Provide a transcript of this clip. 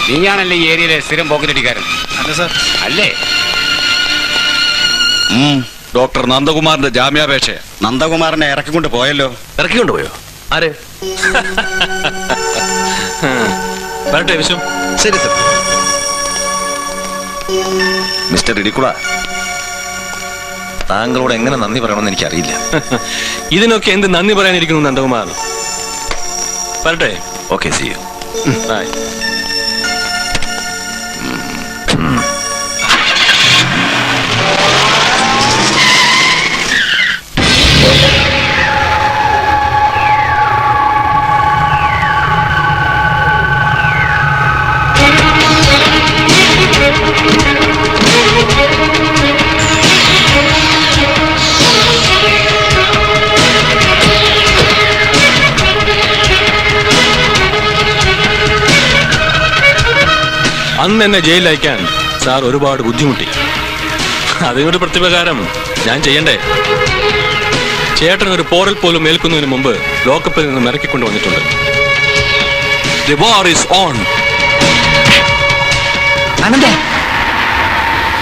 നീയാണല്ലേ ഈ ഏരിയയിലെ സ്ഥിരം പോക്കറ്റടിക്കാരൻ? അല്ല സാർ. അല്ലേ? ഡോക്ടർ നന്ദകുമാറിന്റെ ജാമ്യാപേക്ഷ. നന്ദകുമാറിനെ ഇറക്കിക്കൊണ്ട് പോയല്ലോ. ഇറക്കിക്കൊണ്ട് പോയോ? ആര്? വരട്ടെ വിശ്വം. ശരി സർ. മിസ്റ്റർ ഇടിക്കുള, താങ്കളോട് എങ്ങനെ നന്ദി പറയണമെന്ന് എനിക്കറിയില്ല. ഇതിനൊക്കെ എന്ത് നന്ദി പറയാനിരിക്കുന്നു നന്ദകുമാർ? വരട്ടെ. Okay, see you. ബൈ. അന്ന് എന്നെ ജയിലിൽ അയക്കാൻ സാർ ഒരുപാട് ബുദ്ധിമുട്ടി. അതിനൊരു പ്രത്യുപകാരം ഞാൻ ചെയ്യണ്ടേ? ചേട്ടൻ ഒരു പോറൽ പോലും ഏൽക്കുന്നതിന് മുമ്പ് ലോക്കപ്പിൽ നിന്ന് ഇറക്കിക്കൊണ്ട് വന്നിട്ടുണ്ട്. The war is on.